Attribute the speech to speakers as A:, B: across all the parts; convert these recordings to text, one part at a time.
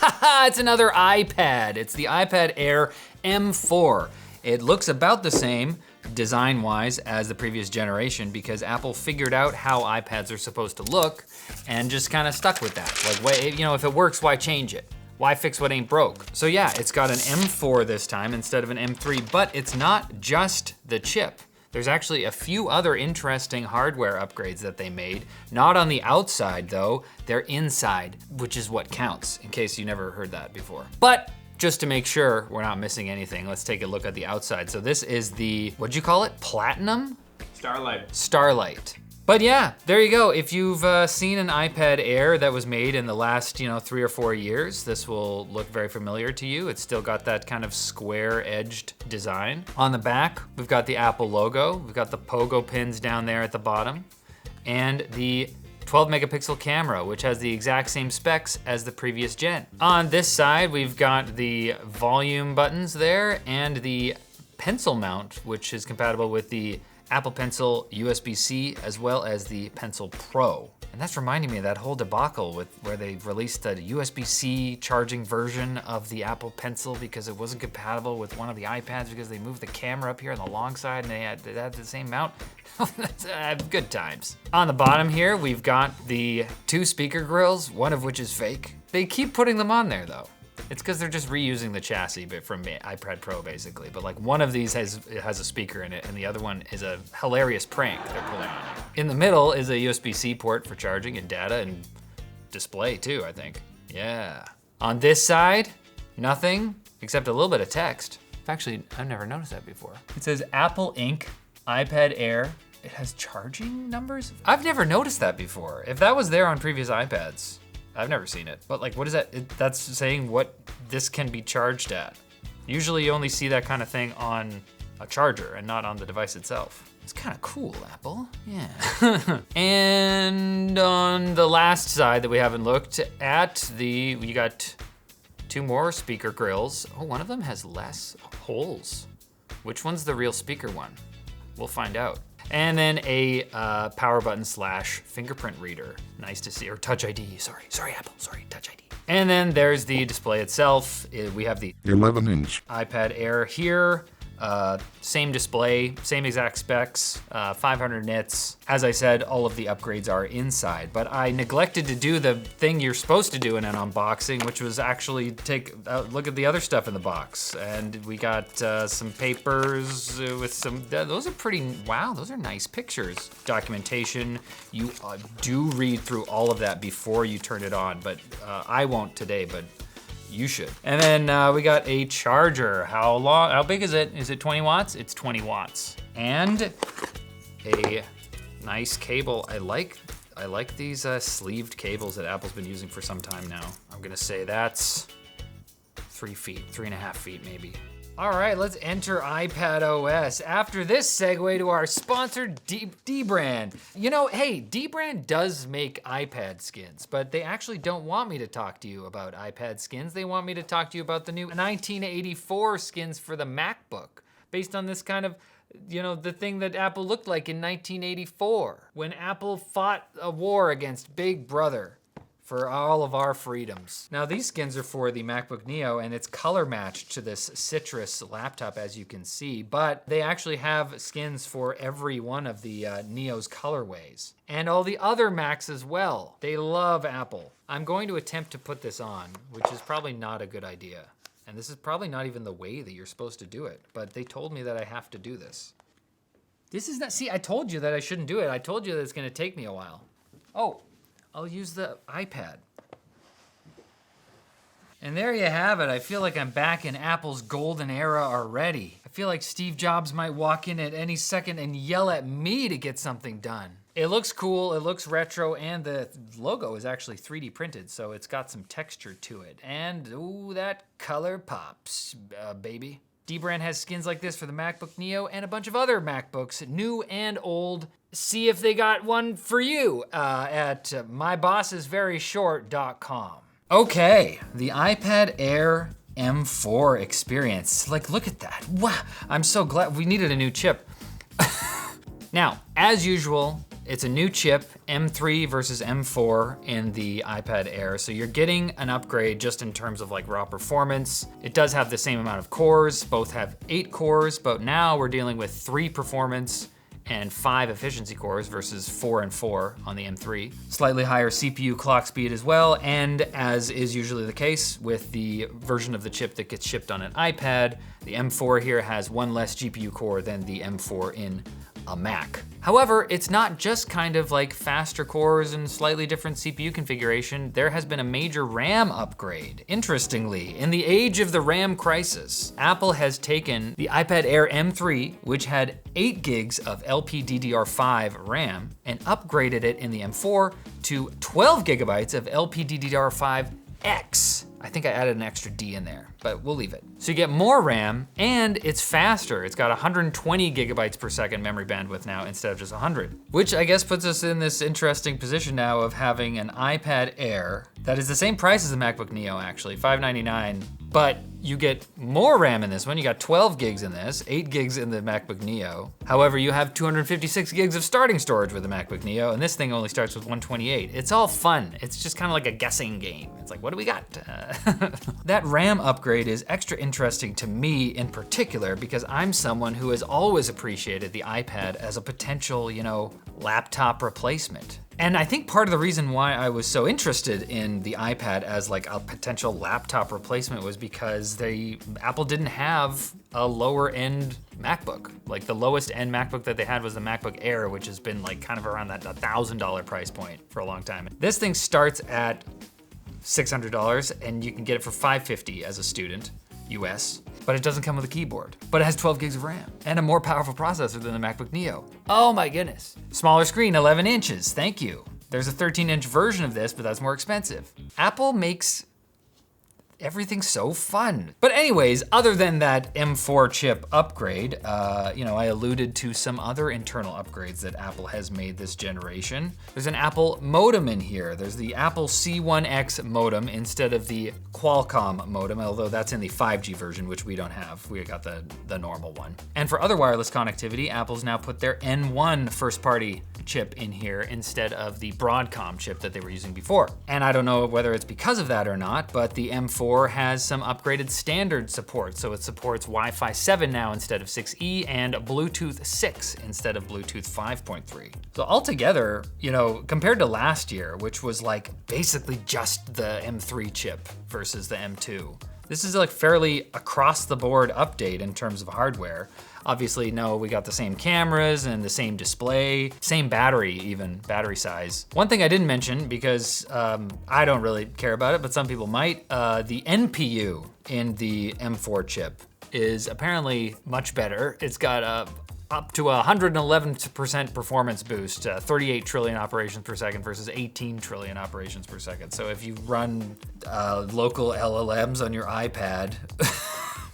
A: Haha, it's another iPad. It's the iPad Air M4. It looks about the same design-wise as the previous generation because Apple figured out how iPads are supposed to look and just kind of stuck with that. Like, you know, if it works, why change it? Why fix what ain't broke? So yeah, it's got an M4 this time instead of an M3, but it's not just the chip. There's actually a few other interesting hardware upgrades that they made. Not on the outside though, they're inside, which is what counts, in case you never heard that before. But just to make sure we're not missing anything, let's take a look at the outside. So this is the, what'd you call it? Platinum?
B: Starlight.
A: Starlight. But yeah, there you go. If you've seen an iPad Air that was made in the last, 3 or 4 years, this will look very familiar to you. It's still got that kind of square-edged design. On the back, we've got the Apple logo. We've got the pogo pins down there at the bottom, and the 12 megapixel camera, which has the exact same specs as the previous gen. On this side, we've got the volume buttons there and the pencil mount, which is compatible with the Apple Pencil USB-C as well as the Pencil Pro. And that's reminding me of that whole debacle where they released the USB-C charging version of the Apple Pencil because it wasn't compatible with one of the iPads because they moved the camera up here on the long side and they had the same mount. Good times. On the bottom here, we've got the 2 speaker grills, one of which is fake. They keep putting them on there though. It's because they're just reusing the chassis bit from iPad Pro basically, but like one of these has a speaker in it and the other one is a hilarious prank they're pulling on you. In the middle is a USB-C port for charging and data and display too, I think. Yeah. On this side, nothing except a little bit of text. Actually, I've never noticed that before. It says Apple Inc. iPad Air. It has charging numbers? I've never noticed that before. If that was there on previous iPads, I've never seen it, but like, what is that? That's saying what this can be charged at. Usually you only see that kind of thing on a charger and not on the device itself. It's kind of cool, Apple, yeah. And on the last side that we haven't looked at, we got 2 more speaker grills. Oh, one of them has less holes. Which one's the real speaker one? We'll find out. And then a power button / fingerprint reader. Nice to see, or Touch ID, sorry Apple, sorry, Touch ID. And then there's the display itself. We have the
C: 11-inch
A: iPad Air here. Same display, same exact specs, 500 nits. As I said, all of the upgrades are inside, but I neglected to do the thing you're supposed to do in an unboxing, which was actually take a look at the other stuff in the box. And we got some papers with some, those are pretty, wow, those are nice pictures. Documentation, you do read through all of that before you turn it on, but I won't today, but you should. And then we got a charger. How big is it? Is it 20 watts? It's 20 watts. And a nice cable. I like these sleeved cables that Apple's been using for some time now. I'm gonna say that's 3 feet, 3.5 feet maybe. All right, let's enter iPad OS. After this, segue to our sponsor, Dbrand. You know, hey, Dbrand does make iPad skins, but they actually don't want me to talk to you about iPad skins. They want me to talk to you about the new 1984 skins for the MacBook, based on this kind of, the thing that Apple looked like in 1984, when Apple fought a war against Big Brother for all of our freedoms. Now these skins are for the MacBook Neo and it's color matched to this Citrus laptop as you can see, but they actually have skins for every one of the Neo's colorways and all the other Macs as well. They love Apple. I'm going to attempt to put this on, which is probably not a good idea. And this is probably not even the way that you're supposed to do it, but they told me that I have to do this. This is not, see, I told you that I shouldn't do it. I told you that it's gonna take me a while. Oh. I'll use the iPad. And there you have it. I feel like I'm back in Apple's golden era already. I feel like Steve Jobs might walk in at any second and yell at me to get something done. It looks cool, it looks retro, and the logo is actually 3D printed, so it's got some texture to it. And ooh, that color pops, baby. Dbrand has skins like this for the MacBook Neo and a bunch of other MacBooks, new and old. See if they got one for you at mybossisveryshort.com. Okay, the iPad Air M4 experience. Like, look at that. Wow, I'm so glad we needed a new chip. Now, as usual, It's a new chip, M3 versus M4 in the iPad Air. So you're getting an upgrade just in terms of like raw performance. It does have the same amount of cores, both have 8 cores, but now we're dealing with 3 performance and 5 efficiency cores versus 4 and 4 on the M3. Slightly higher CPU clock speed as well, and as is usually the case with the version of the chip that gets shipped on an iPad, the M4 here has 1 less GPU core than the M4 in a Mac. However, it's not just kind of like faster cores and slightly different CPU configuration. There has been a major RAM upgrade. Interestingly, in the age of the RAM crisis, Apple has taken the iPad Air M3, which had 8 gigs of LPDDR5 RAM, and upgraded it in the M4 to 12 gigabytes of LPDDR5X. I think I added an extra D in there, but we'll leave it. So you get more RAM, and it's faster. It's got 120 gigabytes per second memory bandwidth now instead of just 100, which I guess puts us in this interesting position now of having an iPad Air that is the same price as the MacBook Neo, actually, $599, but you get more RAM in this one. You got 12 gigs in this, 8 gigs in the MacBook Neo. However, you have 256 gigs of starting storage with the MacBook Neo, and this thing only starts with 128. It's all fun. It's just kind of like a guessing game. It's like, what do we got? That RAM upgrade is extra interesting to me in particular because I'm someone who has always appreciated the iPad as a potential, laptop replacement. And I think part of the reason why I was so interested in the iPad as like a potential laptop replacement was because Apple didn't have a lower end MacBook. Like the lowest end MacBook that they had was the MacBook Air, which has been like kind of around that $1,000 price point for a long time. This thing starts at $600 and you can get it for $550 as a student, US, but it doesn't come with a keyboard. But it has 12 gigs of RAM and a more powerful processor than the MacBook Neo. Oh my goodness. Smaller screen, 11 inches, thank you. There's a 13-inch version of this, but that's more expensive. Apple makes everything so fun. But anyways, other than that M4 chip upgrade, I alluded to some other internal upgrades that Apple has made this generation. There's an Apple modem in here. There's the Apple C1X modem instead of the Qualcomm modem, although that's in the 5G version, which we don't have. We got the normal one. And for other wireless connectivity, Apple's now put their N1 first-party chip in here instead of the Broadcom chip that they were using before. And I don't know whether it's because of that or not, but the M4 has some upgraded standard support. So it supports Wi-Fi 7 now instead of 6E and Bluetooth 6 instead of Bluetooth 5.3. So altogether, compared to last year, which was like basically just the M3 chip versus the M2, this is like fairly across the board update in terms of hardware. Obviously, no, we got the same cameras and the same display, same battery size. One thing I didn't mention because I don't really care about it, but some people might, the NPU in the M4 chip is apparently much better. It's got up to 111% performance boost, 38 trillion operations per second versus 18 trillion operations per second. So if you run local LLMs on your iPad,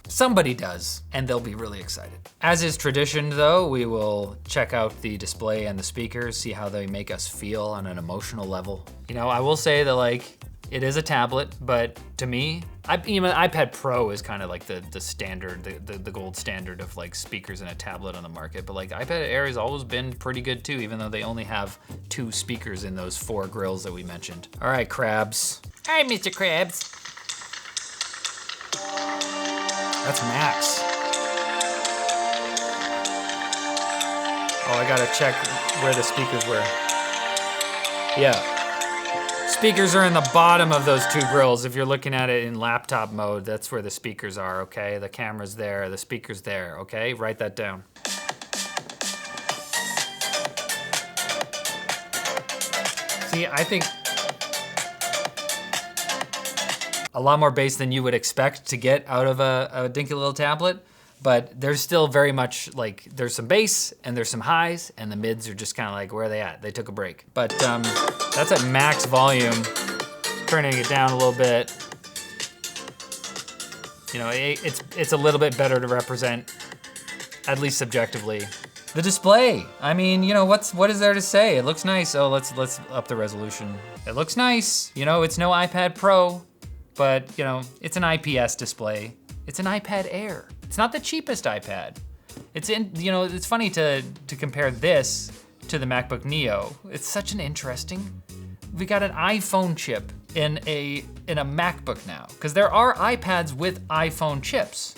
A: somebody does, and they'll be really excited. As is tradition though, we will check out the display and the speakers, see how they make us feel on an emotional level. I will say that it is a tablet, but to me, iPad Pro is kind of like the standard, the gold standard of like speakers in a tablet on the market. But like iPad Air has always been pretty good too, even though they only have 2 speakers in those 4 grills that we mentioned. All right, Krabs. All right, Mr. Krabs. That's Max. Oh, I gotta check where the speakers were. Yeah. Speakers are in the bottom of those 2 grills. If you're looking at it in laptop mode, that's where the speakers are, okay? The camera's there, the speaker's there, okay? Write that down. See, I think a lot more bass than you would expect to get out of a dinky little tablet, but there's still very much there's some bass and there's some highs and the mids are just kind of like, where are they at? They took a break. But that's at max volume, turning it down a little bit. It's a little bit better to represent, at least subjectively, the display. I mean, what is there to say? It looks nice. Oh, let's up the resolution. It looks nice. It's no iPad Pro, but it's an IPS display. It's an iPad Air. It's not the cheapest iPad. It's funny to compare this to the MacBook Neo. It's such an interesting, we got an iPhone chip in a MacBook now, because there are iPads with iPhone chips,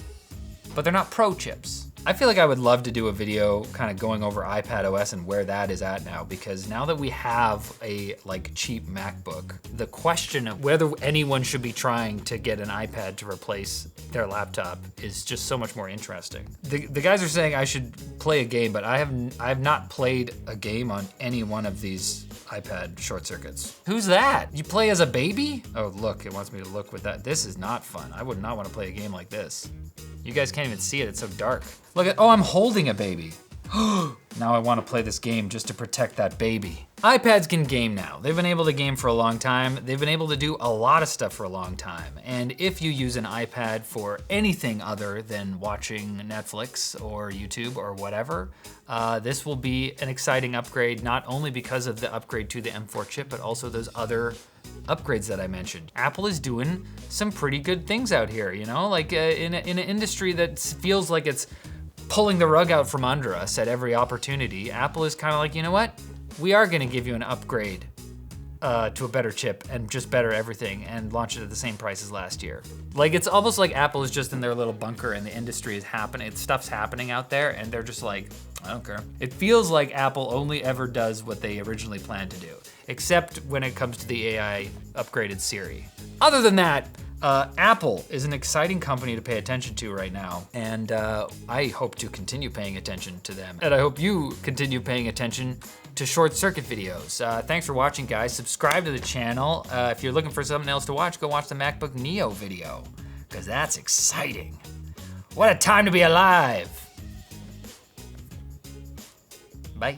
A: but they're not Pro chips. I feel like I would love to do a video kind of going over iPadOS and where that is at now, because now that we have a like cheap MacBook, the question of whether anyone should be trying to get an iPad to replace their laptop is just so much more interesting. The guys are saying I should play a game, but I have not played a game on any one of these iPad short circuits. Who's that? You play as a baby? Oh look, it wants me to look with that. This is not fun. I would not want to play a game like this. You guys can't even see it, it's so dark. Look at, oh, I'm holding a baby. Now I want to play this game just to protect that baby. iPads can game now. They've been able to game for a long time. They've been able to do a lot of stuff for a long time. And if you use an iPad for anything other than watching Netflix or YouTube or whatever, this will be an exciting upgrade, not only because of the upgrade to the M4 chip, but also those other upgrades that I mentioned. Apple is doing some pretty good things out here, you know? Like in an industry that feels like it's pulling the rug out from under us at every opportunity, Apple is kind of like, you know what? We are gonna give you an upgrade to a better chip and just better everything and launch it at the same price as last year. Like, it's almost like Apple is just in their little bunker and the industry is happening, stuff's happening out there and they're just like, I don't care. It feels like Apple only ever does what they originally planned to do, except when it comes to the AI upgraded Siri. Other than that, Apple is an exciting company to pay attention to right now, and I hope to continue paying attention to them. And I hope you continue paying attention to ShortCircuit videos. Thanks for watching, guys. Subscribe to the channel. If you're looking for something else to watch, go watch the MacBook Neo video, because that's exciting. What a time to be alive. Bye.